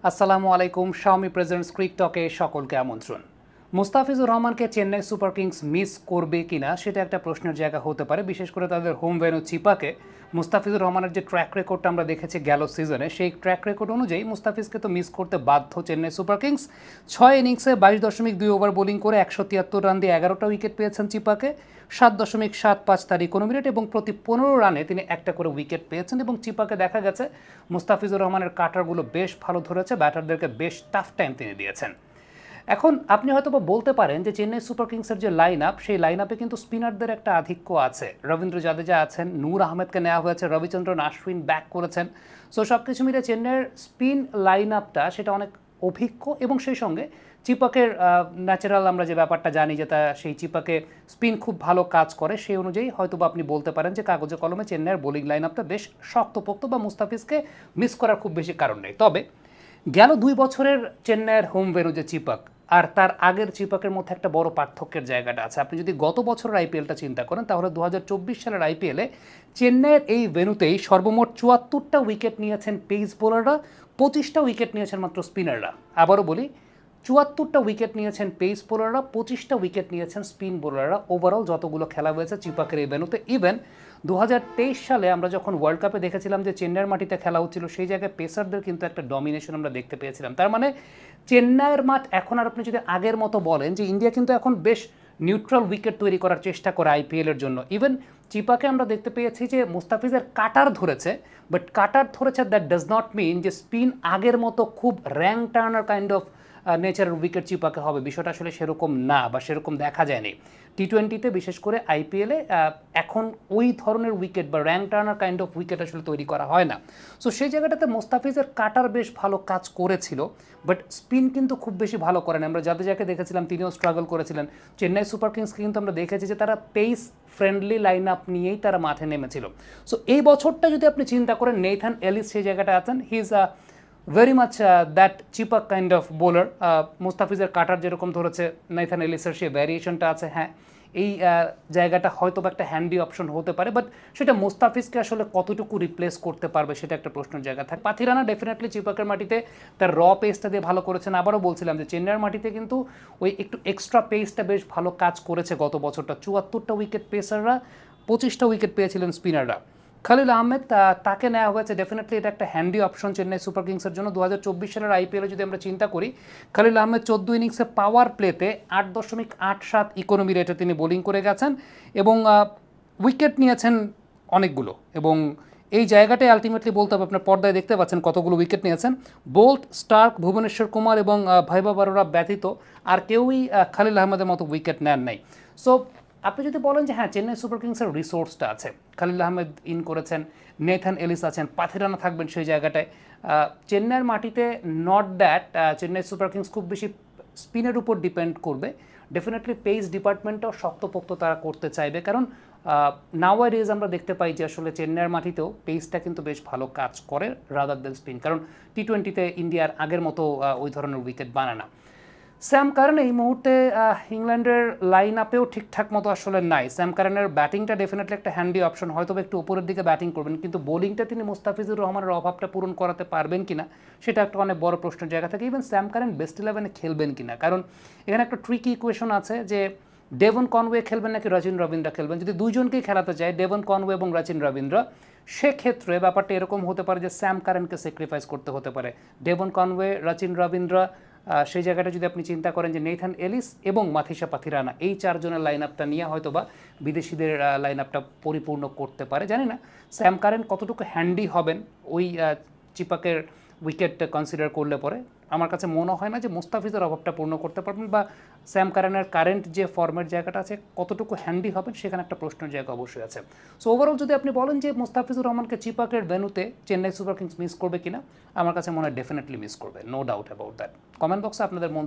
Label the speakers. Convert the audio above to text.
Speaker 1: আসসালামু আলাইকুম। Xiaomi presents ক্রিক টকে সকলকে আমন্ত্রণ। মুস্তাফিজুর রহমানকে চেন্নাই সুপার কিংস মিস করবে কিনা সেটা একটা প্রশ্নের জায়গা হতে পারে, বিশেষ করে তাদের হোম ভেন্যু চিপাকে। মুস্তাফিজুর রহমানের যে ট্র্যাক রেকর্ডটা আমরা দেখেছি গেল সিজনে, সেই ট্র্যাক রেকর্ড অনুযায়ী মুস্তাফিজকে তো মিস করতে বাধ্য চেন্নাই সুপার কিংস। 6 ইনিংসে 22.2 ওভার বোলিং করে 173 রান দিয়ে 11টা উইকেট পেয়েছেন চিপাকে। 7.75 তার ইকোনমি রেট এবং প্রতি 15 রানে তিনি একটা করে উইকেট পেয়েছেন। এবং চিপাকে দেখা গেছে মুস্তাফিজুর রহমানের কাটারগুলো বেশ ভালো ধরেছে, ব্যাটারদেরকে বেশ টাফ টাইম তিনি দিয়েছেন। এখন আপনি হয়তো বলতে পারেন যে চেন্নাই সুপার কিংসের যে লাইন আপ, সেই লাইন আপে কিন্তু স্পিনারদের একটা আধিক্য আছে। রবীন্দ্র জাদেজা আছেন, নূর আহমেদকে নেওয়া হয়েছে, রবিচন্দ্রন আশ্বিন ব্যাক করেছেন। সো সব কিছু মিলে চেন্নাইয়ের স্পিন লাইন আপটা সেটা অনেক অভিজ্ঞ, এবং সেই সঙ্গে চিপাকের ন্যাচারাল আমরা যে ব্যাপারটা জানি যে তা সেই চিপাকে স্পিন খুব ভালো কাজ করে, সেই অনুযায়ী হয়তো আপনি বলতে পারেন যে কাগজে কলমে চেন্নাইয়ের বোলিং লাইন আপটা বেশ শক্তপোক্ত, বা মুস্তাফিজকে মিস করার খুব বেশি কারণ নেই। তবে গেল 2 বছরের চেন্নাইয়ের হোম ভেন্যু যে চিপাক আর তার আগের চিপাকের মধ্যে একটা বড় পার্থক্যের জায়গাটা আছে। আপনি যদি গত বছরের আইপিএলটা চিন্তা করেন, তাহলে 2024 সালের আইপিএলে চেন্নাইয়ের এই ভেন্যুতেই সর্বমোট 74টা উইকেট নিয়েছেন পেস বোলাররা, 25টা উইকেট নিয়েছেন মাত্র স্পিনাররা। আবারও বলি, 74টা উইকেট নিয়েছেন পেস বোলাররা, 25টা উইকেট নিয়েছেন স্পিন বোলাররা। ওভারঅল যতগুলো খেলা হয়েছে চিপাকের এই ভেন্যুতে, ইভেন 2023 সালে আমরা যখন ওয়ার্ল্ড কাপে দেখেছিলাম যে চেন্নাইয়ের মাটিতে খেলা হচ্ছিল, সেই জায়গায় পেসারদের কিন্তু একটা ডমিনেশন আমরা দেখতে পেয়েছিলাম। তার মানে চেন্নাইয়ের মাঠ এখন আর আপনি যদি আগের মতো বলেন যে ইন্ডিয়া কিন্তু এখন বেশ নিউট্রাল উইকেট তৈরি করার চেষ্টা করে আইপিএলের জন্য। ইভেন চিপাকে আমরা দেখতে পেয়েছি যে মুস্তাফিজের কাটার ধরেছে, বাট কাটার ধরেছে দ্যাট ডাজ নট মিন যে স্পিন আগের মতো খুব র্যাঙ্ক টার্নার কাইন্ড অফ নেচারের উইকেট চিপাকে হবে। বিষয়টা আসলে সেরকম না, বা সেরকম দেখা যায়নি। টি-20তে বিশেষ করে আইপিএলে এখন ওই ধরনের উইকেট বা rank Turner kind of wicket আসলে তৈরি করা হয় না। সো সেই জায়গাটাতে মুস্তাফিজের কাটার বেশ ভালো কাজ করেছিল, বাট স্পিন কিন্তু খুব বেশি ভালো করেন। আমরা যাকে দেখেছিলাম তিনিও স্ট্রাগল করেছিলেন। চেন্নাই সুপার কিংসকে কিন্তু আমরা দেখেছি যে তারা পেস ফ্রেন্ডলি লাইন আপ নিয়েই তারা মাঠে নেমেছিল। সো এই বছরটা যদি আপনি চিন্তা করেন, নেইথান এলিস সেই জায়গাটা আছেন, he is very much that চিপাক কাইন্ড অফ বোলার। মুস্তাফিজের কাটার যেরকম ধরেছে, নেইথান এলিসের সেই ভ্যারিয়েশনটা আছে। হ্যাঁ, এই জায়গাটা হয়তো একটা হ্যান্ডি অপশন হতে পারে, বাট সেটা মুস্তাফিজকে আসলে কতটুকু রিপ্লেস করতে পারবে সেটা একটা প্রশ্নের জায়গা থাকে। পাথিরানা ডেফিনেটলি চিপাকের মাটিতে তার র পেসটা দিয়ে ভালো করেছেন। আবারও বলছিলাম যে চেন্নাইয়ের মাটিতে কিন্তু ওই একটু এক্সট্রা পেসটা বেশ ভালো কাজ করেছে গত বছরটা। 74টা উইকেট পেসাররা, 25টা উইকেট পেয়েছিলেন স্পিনাররা। খালিল আহমেদ তাকে নেওয়া হয়েছে, ডেফিনেটলি এটা একটা হ্যান্ডি অপশন চেন্নাই সুপার কিংসের জন্য। 2024 সালের আইপিএলে যদি আমরা চিন্তা করি, খালিল আহমেদ 14 ইনিংসে পাওয়ার প্লেতে 8.87 ইকোনমি রেটে তিনি বোলিং করে গেছেন, এবং উইকেট নিয়েছেন অনেকগুলো। এবং এই জায়গাটাই আলটিমেটলি বলতে হবে, আপনার পর্দায় দেখতে পাচ্ছেন কতগুলো উইকেট নিয়েছেন। বোল্ট, স্টার্ক, ভুবনেশ্বর কুমার এবং ভাইবা বারোরা ব্যতীত আর কেউই খালিল আহমেদের মতো উইকেট নেন নাই। সো আপনি যদি বলেন যে হ্যাঁ, চেন্নাই সুপার কিংসের রিসোর্সটা আছে, খালিল আহমেদ ইন করেছেন, নেথান এলিস আছেন, পাথিরানা থাকবেন সেই জায়গাটায়, চেন্নাইয়ের মাটিতে not that Chennai super kings খুব বেশি স্পিনের উপর ডিপেন্ড করবে। ডেফিনেটলি পেস ডিপার্টমেন্টটাও শক্তপোক্ত তারা করতে চাইবে, কারণ নাওয়াইডেজ আমরা দেখতে পাই যে আসলে চেন্নাইয়ের মাটিতেও পেসটা কিন্তু বেশ ভালো কাজ করে রাদার দেন স্পিন, কারণ টি-20তে ইন্ডিয়ার আগের মতো ওই ধরনের উইকেট বানায় না। স্যাম কারেন এই মুহূর্তে ইংল্যান্ডের লাইন আপেও ঠিকঠাক মতো আসলে নাই। স্যাম কারেনের ব্যাটিংটা ডেফিনেটলি একটা হ্যান্ডি অপশন, হয়তো একটু উপরের দিকে ব্যাটিং করবেন, কিন্তু বোলিংটা তিনি মুস্তাফিজুর রহমানের অভাবটা পূরণ করাতে পারবেন কিনা সেটা একটা অনেক বড় প্রশ্নের জায়গা থাকে। ইভেন স্যাম কারেন বেস্ট 11-এ খেলবেন কিনা, কারণ এখানে একটা ট্রিকি ইকুয়েশন আছে যে ডেভন কনওয়ে খেলবেন নাকি রচিন রবীন্দ্র খেলবেন। যদি দুইজনকেই খেলাতে চায়, ডেভন কনওয়ে এবং রচিন রবীন্দ্র, সেক্ষেত্রে ব্যাপারটা এরকম হতে পারে যে স্যাম কারেনকে স্যাক্রিফাইস করতে হতে পারে। ডেভন কনওয়ে, রচিন রবীন্দ্র, সেই জায়গাটা যদি আপনি চিন্তা করেন যে নেথান এলিস এবং মাথিসা পাথিরানা, এই চারজনের লাইন আপটা নিয়ে হয়তো বা বিদেশিদের লাইন আপটা পরিপূর্ণ করতে পারে। জানি না স্যাম কারেন কতটুকু হ্যান্ডি হবেন ওই চিপাকের উইকেট কনসিডার করলে পরে। আমার কাছে মনে হয় না যে মুস্তাফিজের অভাবটা পূর্ণ করতে পারবেন, বা স্যাম কারেনের কারেন্ট যে ফর্মের জায়গাটা আছে কতটুকু হ্যান্ডি হবেন সেখানে একটা প্রশ্নের জায়গা অবশ্যই আছে। সো ওভারঅল যদি আপনি বলেন যে মুস্তাফিজুর রহমানকে চিপাকের ভেন্যুতে চেন্নাই সুপার কিংস মিস করবে কিনা, আমার কাছে মনে হয় ডেফিনেটলি মিস করবে, no doubt about that. Comment বক্সে আপনাদের মন